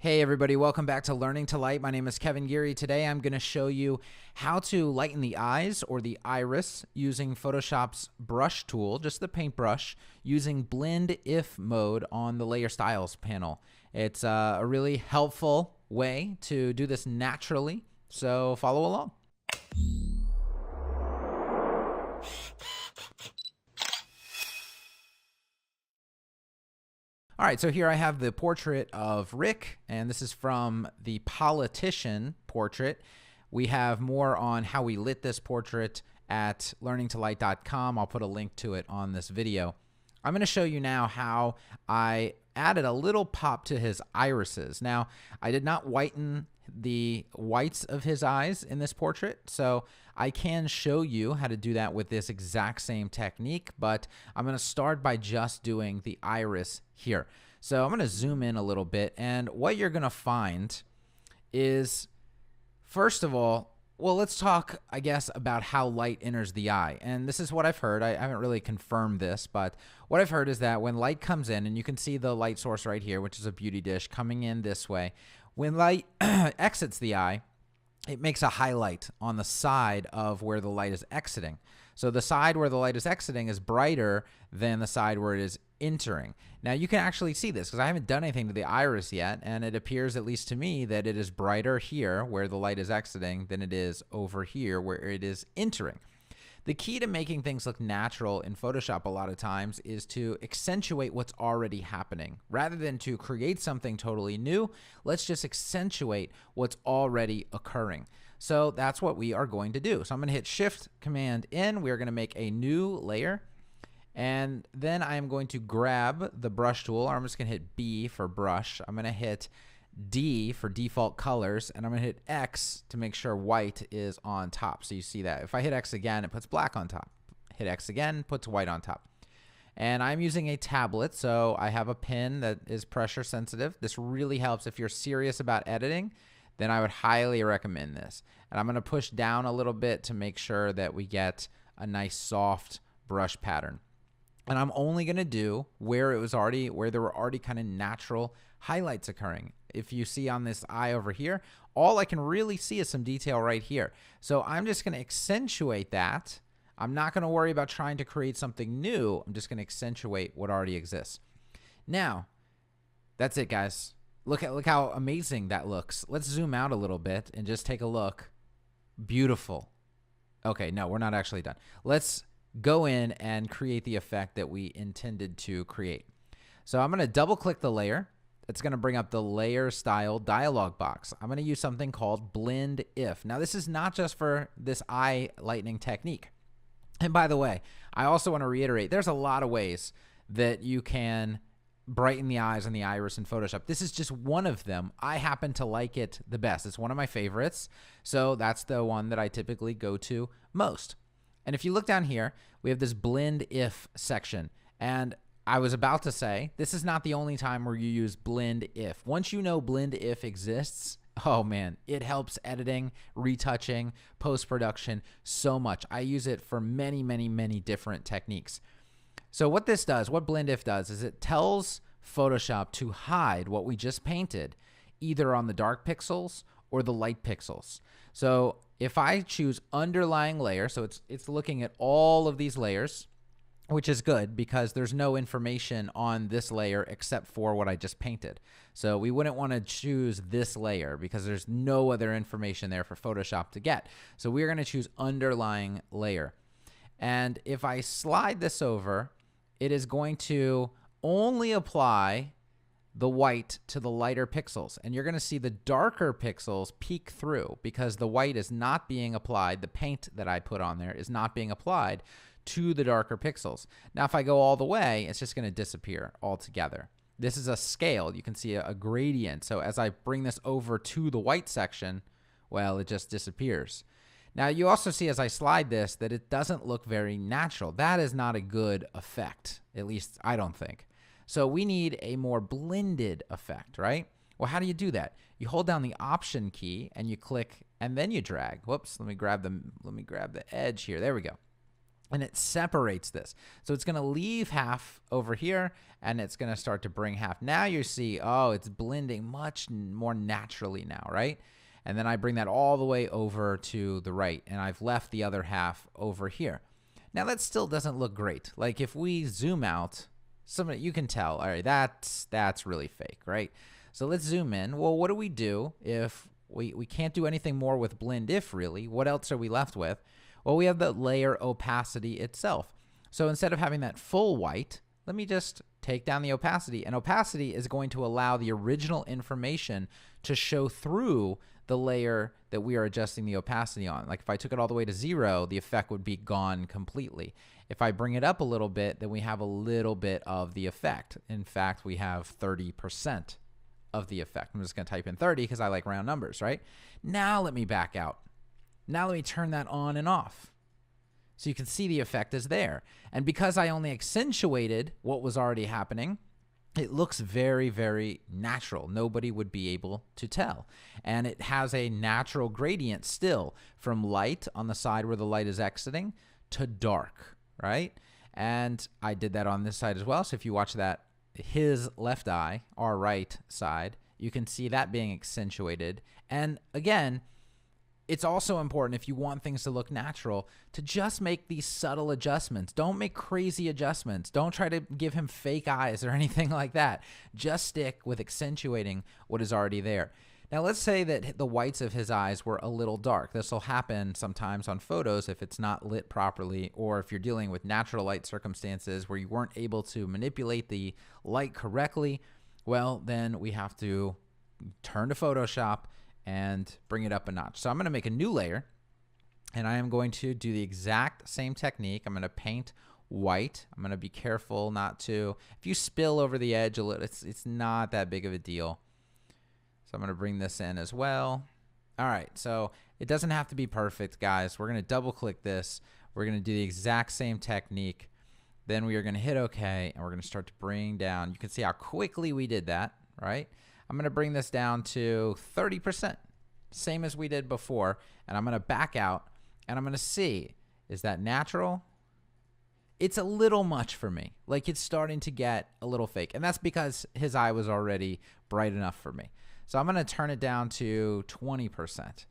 Hey everybody, welcome back to Learning to Light. My name is Kevin Geary. Today I'm going to show you how to lighten the eyes or the iris using Photoshop's brush tool, just the paintbrush, using blend if mode on the layer styles panel. It's a really helpful way to do this naturally, so follow along. All right, so here I have the portrait of Rick, and this is from the politician portrait. We have more on how we lit this portrait at learningtolight.com. I'll put a link to it on this video. I'm going to show you now how I added a little pop to his irises. Now, I did not whiten the whites of his eyes in this portrait, so I can show you how to do that with this exact same technique, but I'm going to start by just doing the iris here. So I'm going to zoom in a little bit, and what you're going to find is, first of all, well, let's talk, I guess, about how light enters the eye. And this is what I've heard. I haven't really confirmed this, but what I've heard is that when light comes in, and you can see the light source right here, which is a beauty dish coming in this way, when light exits the eye, it makes a highlight on the side of where the light is exiting. So the side where the light is exiting is brighter than the side where it is entering. Now you can actually see this because I haven't done anything to the iris yet, and it appears, at least to me, that it is brighter here where the light is exiting than it is over here where it is entering. The key to making things look natural in Photoshop a lot of times is to accentuate what's already happening. Rather than to create something totally new, let's just accentuate what's already occurring. So that's what we are going to do. So I'm going to hit Shift Command N. We're going to make a new layer. And then I'm going to grab the brush tool. I'm just going to hit B for brush. I'm going to hit D for default colors, and I'm going to hit X to make sure white is on top. So you see that. If I hit X again, it puts black on top. Hit X again, puts white on top. And I'm using a tablet, so I have a pen that is pressure sensitive. This really helps if you're serious about editing, then I would highly recommend this. And I'm going to push down a little bit to make sure that we get a nice soft brush pattern. And I'm only going to do where there were already kind of natural highlights occurring. If you see on this eye over here, all I can really see is some detail right here. So I'm just going to accentuate that. I'm not going to worry about trying to create something new. I'm just going to accentuate what already exists. Now, that's it, guys. Look how amazing that looks. Let's zoom out a little bit and just take a look. Beautiful. Okay, no, we're not actually done. Let's go in and create the effect that we intended to create. So I'm going to double click the layer. It's going to bring up the layer style dialog box. I'm going to use something called blend if. Now this is not just for this eye lightening technique. And by the way, I also want to reiterate, there's a lot of ways that you can brighten the eyes and the iris in Photoshop. This is just one of them. I happen to like it the best. It's one of my favorites. So that's the one that I typically go to most. And if you look down here, we have this blend if section. And I was about to say, this is not the only time where you use blend if. Once you know blend if exists, oh man, it helps editing, retouching, post-production so much. I use it for many, many, many different techniques. So what this does, what blend if does, is it tells Photoshop to hide what we just painted, either on the dark pixels or the light pixels. So if I choose underlying layer, so it's looking at all of these layers, which is good because there's no information on this layer except for what I just painted. So we wouldn't want to choose this layer because there's no other information there for Photoshop to get. So we're going to choose underlying layer. And if I slide this over, it is going to only apply the white to the lighter pixels. And you're going to see the darker pixels peek through because the white is not being applied. The paint that I put on there is not being applied to the darker pixels. Now, if I go all the way, it's just going to disappear altogether. This is a scale. You can see a gradient. So as I bring this over to the white section, well, it just disappears. Now, you also see as I slide this that it doesn't look very natural. That is not a good effect. At least I don't think. So we need a more blended effect, right? Well, how do you do that? You hold down the Option key and you click and then you drag. Whoops, let me grab the edge here. There we go. and it separates this. So it's going to leave half over here, and it's going to start to bring half. Now you see, oh, it's blending much more naturally now, right? And then I bring that all the way over to the right, and I've left the other half over here. Now that still doesn't look great. Like if we zoom out, you can tell, all right, that's really fake, right? So let's zoom in. Well, what do we do if we can't do anything more with blend if, really? What else are we left with? Well, we have the layer opacity itself. So instead of having that full white, let me just take down the opacity. And opacity is going to allow the original information to show through the layer that we are adjusting the opacity on. Like if I took it all the way to 0, the effect would be gone completely. If I bring it up a little bit, then we have a little bit of the effect. In fact, we have 30% of the effect. I'm just going to type in 30 because I like round numbers, right? Now let me back out. Now let me turn that on and off. So you can see the effect is there. And because I only accentuated what was already happening, it looks very, very natural. Nobody would be able to tell. And it has a natural gradient still from light on the side where the light is exiting to dark, right? And I did that on this side as well. So if you watch that, his left eye, our right side, you can see that being accentuated. And again, it's also important if you want things to look natural to just make these subtle adjustments. Don't make crazy adjustments. Don't try to give him fake eyes or anything like that. Just stick with accentuating what is already there. Now let's say that the whites of his eyes were a little dark. This will happen sometimes on photos if it's not lit properly, or if you're dealing with natural light circumstances where you weren't able to manipulate the light correctly. Well, then we have to turn to Photoshop and bring it up a notch. So I'm going to make a new layer, and I am going to do the exact same technique. I'm going to paint white. I'm going to be careful not to, if you spill over the edge a little, it's not that big of a deal. So I'm going to bring this in as well. All right, so it doesn't have to be perfect, guys. We're going to double click this. We're going to do the exact same technique. Then we are going to hit OK, and we're going to start to bring down. You can see how quickly we did that, right? I'm going to bring this down to 30%, same as we did before. And I'm going to back out, and I'm going to see, is that natural? It's a little much for me. Like it's starting to get a little fake. And that's because his eye was already bright enough for me. So I'm going to turn it down to 20%.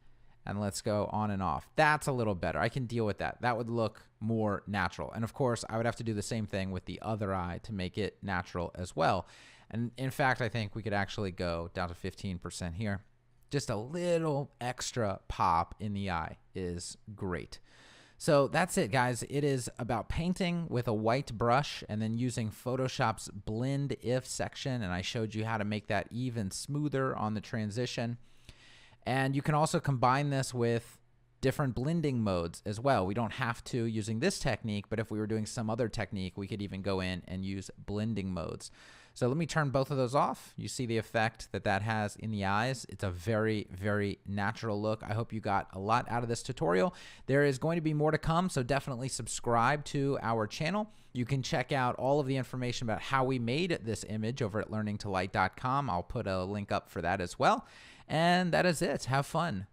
And let's go on and off. That's a little better. I can deal with that. That would look more natural. And of course, I would have to do the same thing with the other eye to make it natural as well. And in fact, I think we could actually go down to 15% here. Just a little extra pop in the eye is great. So that's it, guys. It is about painting with a white brush and then using Photoshop's blend if section. And I showed you how to make that even smoother on the transition. And you can also combine this with different blending modes as well. We don't have to using this technique, but if we were doing some other technique, we could even go in and use blending modes. So let me turn both of those off. You see the effect that that has in the eyes. It's a very, very natural look. I hope you got a lot out of this tutorial. There is going to be more to come, so definitely subscribe to our channel. You can check out all of the information about how we made this image over at learningtolight.com. I'll put a link up for that as well. And that is it. Have fun.